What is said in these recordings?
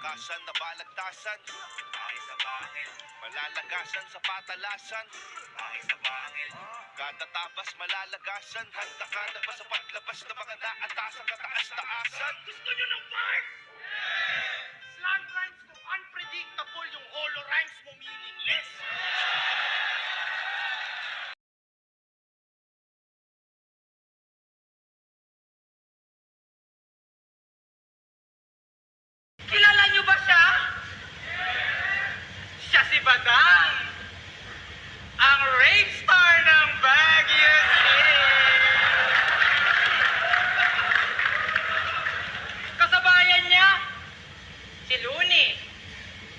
Malakasan na balagtasan, bakit sa bangil? Malalagasan sa patalasan, bakit sa bangil? Katatabas malalagasan, handa ka na ba sa paglabas ng mga naatasang kataas-taasan? Gusto nyo ng bars? Slang rhymes ko unpredictable, yung holo rhymes mo meaningless. Kilala nyo ba siya? Siya si Badang, ang rave star ng Baguio City. Kasabayan niya, si Looney,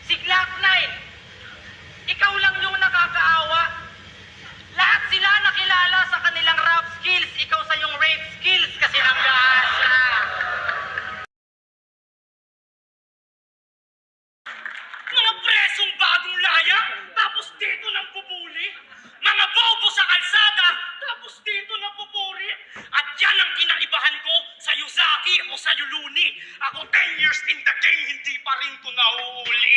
si Glock 9. Ikaw lang yung nakakaawa. Lahat sila nakilala sa kanilang rap skills, ikaw sa yung rape skills kasi nag-aasa. Mga presong bagong laya, tapos dito nang bubuli. Mga bobo sa kalsada, tapos dito na pupuri. At yan ang kinaibahan ko sa Yuzaki o sa Yuluni. Ako 10 years in the game, hindi pa rin ko nahuhuli.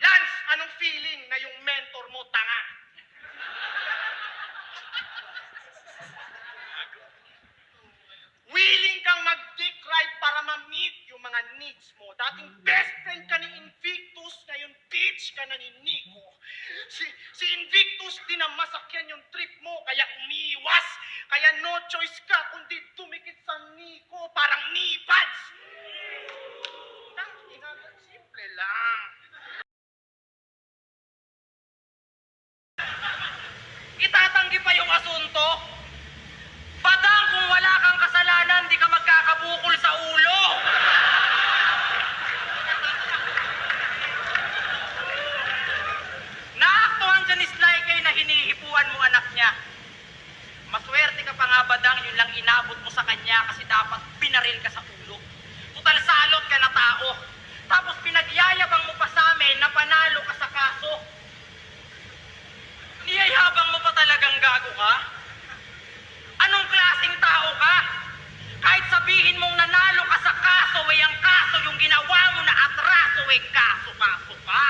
Lance, anong feeling na yung mentor mo tanga? Willing kang mag-dick ride para ma-meet yung mga needs mo. Dating best friend ka ni Invictus, ngayon bitch ka na ni Nico. Si Invictus din ang masakyan yung trip mo, kaya umiwas. Kaya no choice ka kundi tumikit sa Nico, parang nipads. Simple lang. Itatanggi pa yung asunto? Badang, kung wala kang kasalanan, di ka magkakabukol sa ulo. Naaktuhan siya ni Sly K na hinihipuan mo anak niya. Maswerte ka pa nga, Badang, yun lang inabot mo sa kanya kasi dapat pinaril ka sa ulo. Tutal salot ka na tao. Tapos pinagyayabang mo pa sa amin na panalo ka sa kaso. Niyayabang mo pa talagang gago ka? Anong klaseng tao ka? Kahit sabihin mong nanalo ka sa kaso, ang kaso yung ginawa mo na atraso, kaso ka.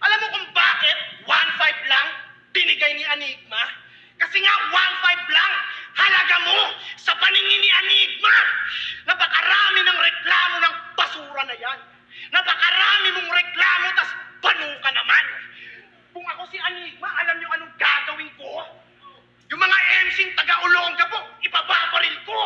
Alam mo kung bakit 1.5 lang binigay ni Enigma? Kasi nga 1.5 lang halaga mo sa paningin ni Enigma. Napakarami ng reklamo ng basura na yan. Napakarami mong reklamo, tas banu ka naman. Kung ako si Enigma, alam niyo anong gagawin ko? Yung mga MC'ng taga-Olonga po, ipababaril ko.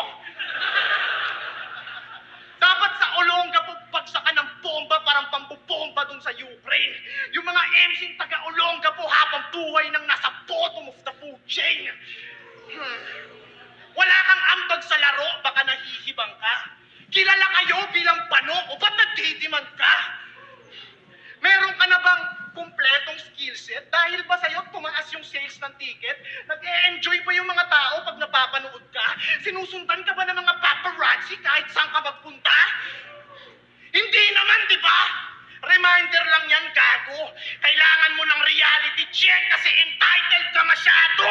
Dapat sa Olonga po, bagsakan ng bomba parang pambubomba dun sa Ukraine. Yung mga MC'ng taga-Olonga po, habang buhay nang nasa bottom of the food chain. Wala kang ambag sa laro, baka nahihibang ka. Kilala kayo bilang bano o ba't nagdidiman ka? Meron ka na bang kumpletong skill set? Dahil ba sa'yo tumaas yung sales ng ticket? Nag-e-enjoy ba yung mga tao pag napapanood ka? Sinusundan ka ba ng mga paparazzi kahit saan ka magpunta? Hindi naman, di ba? Reminder lang yan, gago. Kailangan mo ng reality check kasi entitled ka masyado.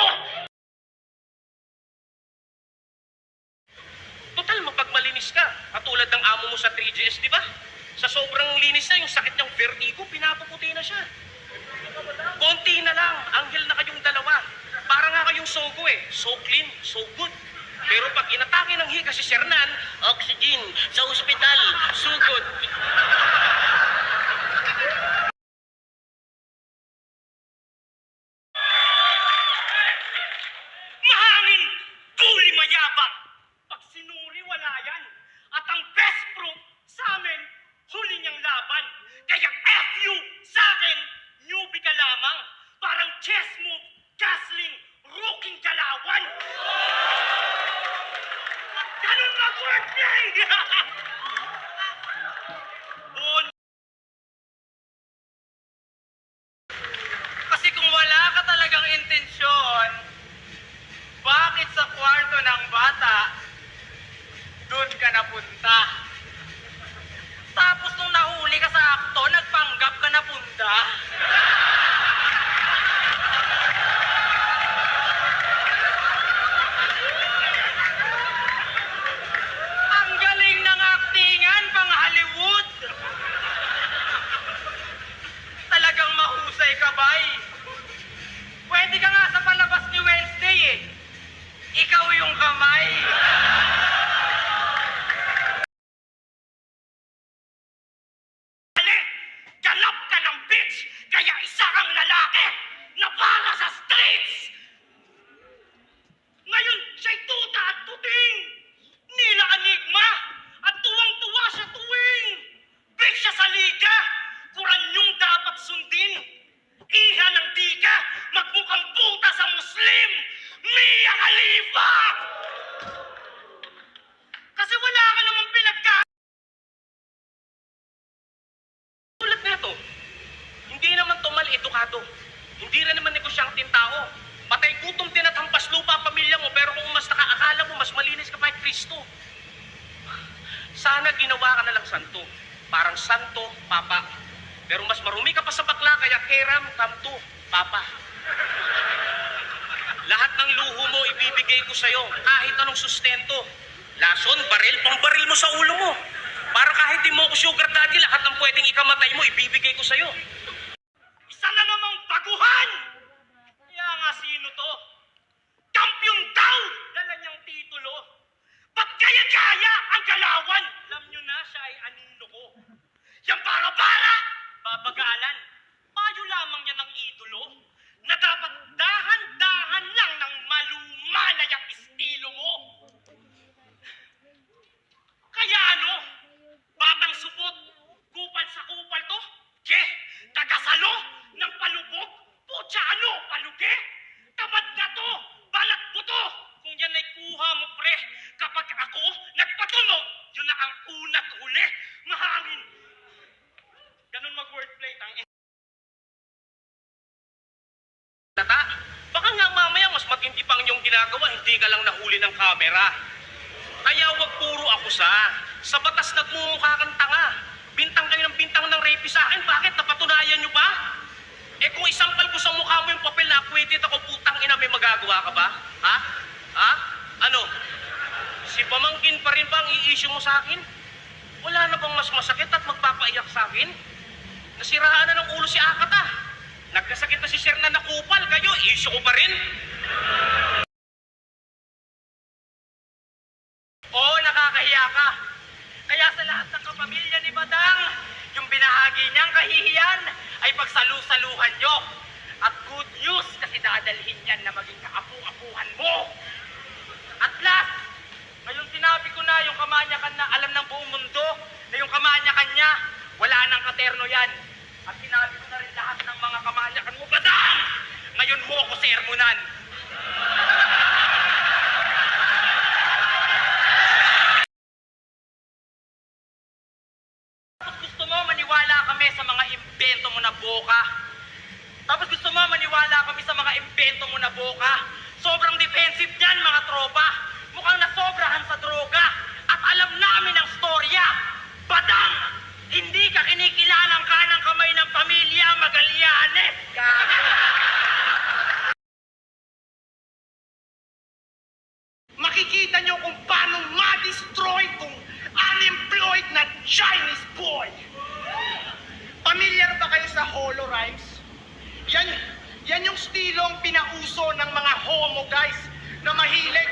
Total, mapagmalinis ka. Katulad ng amo mo sa 3GS, di ba? Sa sobrang linis na, yung sakit niyang vertigo, pinapaputi na siya. Konti na lang, anghel na kayong dalawa. Para nga kayong sogo eh. So clean, so good. Pero pag inatake ng hika si Sernan, oxygen, sa ospital, sugod. Mahangin, tuli mayabang. Pag sinuri, wala yan. At ang best proof sa amin, huli niyang laban. Kaya F you sa akin, newbie ka lamang. Parang chess move, castling, rooking galawan. Ganun mag-wordplay! abogado. Hindi rin naman negosyanteng tao. Patay gutom din at hampas lupa ang pamilya mo, pero kung mas nakakakala mo, mas malinis ka pa kay Kristo. Sana ginawa ka na lang santo. Parang santo, papa. Pero mas marumi ka pa sa bakla, kaya keram, kamto, papa. Lahat ng luho mo ibibigay ko sa'yo, kahit anong sustento. Lason, baril, pang-baril mo sa ulo mo. Para kahit di mo ko sugar daddy, lahat ng pwedeng ikamatay mo, ibibigay ko sa'yo. Isa na namang baguhan! Kaya nga sino to? Kampiyon daw! Dala niyang titulo. Ba't kaya-kaya ang galawan? Alam niyo na siya ay anino ko. Yang bara-bara! Babagalan. Payo lamang yan ng idolo na dapat dahan-dahan lang ng malumanay ang estilo mo. Kaya ano? Batang supot, kupal sa kupal to? Ke, tagasalo ng palubog? Putya ano, paluge? Tamad na to, balat buto. Kung yan ay kuha mo pre, kapag ako nagpatunog, yun na ang unat huli. Mahangin. Ganun mag-wordplay, tangin. Tata, baka nga mamaya mas matindi pang yung ginagawa, hindi ka lang nahuli ng kamera. Kaya wag puro akusa. Sa batas nagmumukha kang tanga. Bintang kayo ng bintang ng rape sa akin, bakit? Napatunayan nyo ba? Eh kung isampal ko sa mukha mo yung papel na acquitted ako, putang ina, may magagawa ka ba? Ha? Ha? Ano? Si pamangkin pa rin ba ang i-issue mo sa akin? Wala na bang mas masakit at magpapaiyak sa akin? Nasiraan na ng ulo si Akata. Nagkasakit na si Sir na nakupal. Kayo, issue ko pa rin? Oo, nakakahiya ka. Kaya sa lahat ng kapamilya ni Badang, yung binahagi niyang kahihiyan ay pagsalu-saluhan nyo. At good news kasi dadalhin yan na maging kaapu-apuhan mo. At last, ngayon sinabi ko na yung kamanyakan na alam ng buong mundo na yung kamanyakan niya, wala nang katerno yan. At sinabi ko na rin lahat ng mga kamanyakan mo, Badang! Ngayon mo ako sermonan. Tapos gusto mo maniwala kami sa mga imbento mo na boka. Tapos gusto mo maniwala kami sa mga imbento mo na boka. Sobrang defensive niyan, mga tropa. Mukhang nasobrahan sa droga. At alam namin ang storya. Badang! Hindi ka kinikilalang kanang kamay ng pamilya Magallanes. Makikita nyo kung paano ma-destroy tong unemployed na Chinese boy. Pamilyar ba kayo sa holo rhymes? Yan yung stilong pinauso ng mga homo guys na mahilig.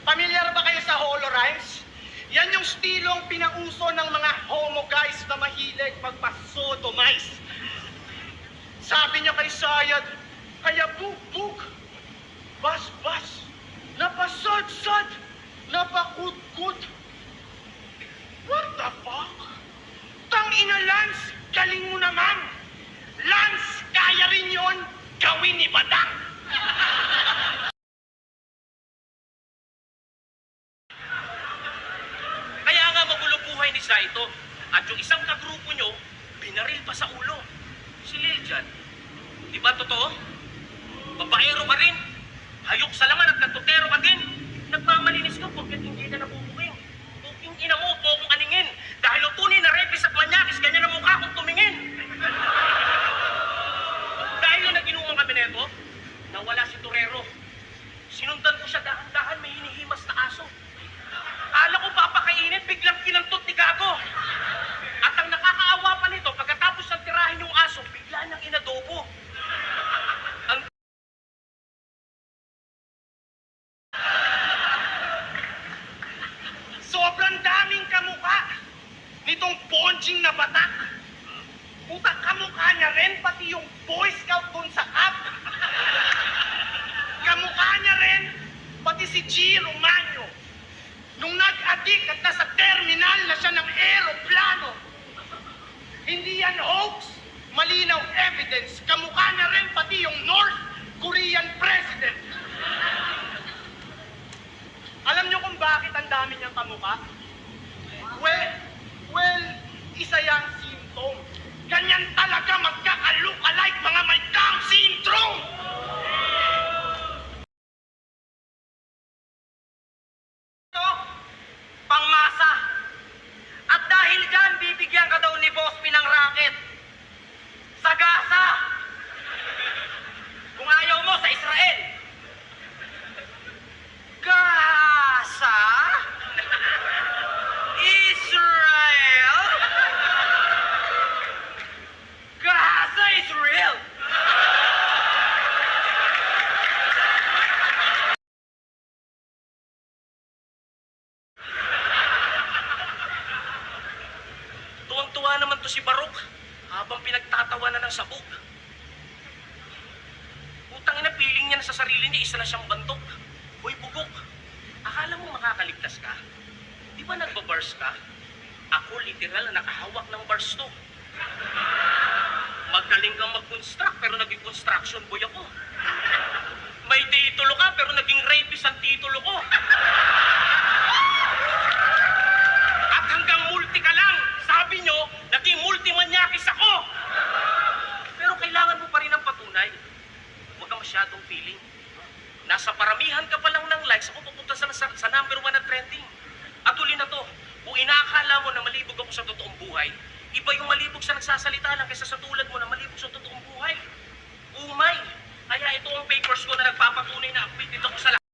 Pamilyar ba kayo sa holo rhymes? Yan yung stilong pinauso ng mga homo guys na mahilig magpasodomize. Sabi niya kay Sayad, kaya buk-buk, bas-bas, napasad-sad, napakut-kut. What the fuck? Tangina, Lance, galing mo naman. Lance, kaya rin yon gawin ni Badang. Kaya nga magulo buhay ni Sa ito. At yung isang kagrupo nyo, binaril pa sa ulo. Si Liljan. Di ba totoo? Babaero ka rin. Hayok sa laman at katutero ka din. Nagmamalinis ka porket hindi ka nabubuking. Tuking ina mo, po kong aningin. Dahil ang tunay na repis at manyakis, ganyan ang mukha kong tumingin. Dahil na nag-inuman kami neto, nawala si Torero. Sinundan ko siya dahan-dahan, may hinihimas na aso. Kala ko papakainin, biglang kinantot ni Gago. At ang nakakaawa pa nito, pagkatapos ng tirahin yung aso, bigla niyang inadobo. Ang sobrang daming kamukha nitong ponjing na batak. Putak kamukha niya rin, pati yung Boy Scout dun sa cap. Kamukha niya rin, pati si G. Romano. Nung nag-addict at nasa terminal na siya ng aeroplano. Hindi yan hoax, malinaw evidence. Kamukha niya rin pati yung North Korean president. Alam niyo kung bakit ang dami niyang kamukha? Well, isa yang symptom. Ganyan talaga magkakaluka ng racket. Sa Gaza. Kung ayaw mo, sa Israel. Gaza? Israel? Gaza is real. Tuwang-tuwa naman to si Barok habang pinagtatawanan ng sabog. Utang ina, piling niya na sa sarili niya, isa na siyang bantok. Hoy, bugok. Akala mo makakaligtas ka? Di ba nagbabars ka? Ako literal na nakahawak ng bars to. Magaling kang mag-construct pero naging construction boy ako. May titulo ka pero naging rapist ang titulo ko. At hanggang multi ka lang. Sabi nyo, naging multimanyakis ako. Pero kailangan mo pa rin ng patunay. Huwag ka masyadong feeling. Nasa paramihan ka pa lang ng likes, ako pupunta sa number 1 na trending. At uli na to, kung inaakala mo na malibog ako sa totoong buhay, iba yung malibog sa nagsasalita lang kaysa sa tulad mo na malibog sa totoong buhay. Umay! Kaya ito ang papers ko na nagpapatunay na updated ako sa lahat.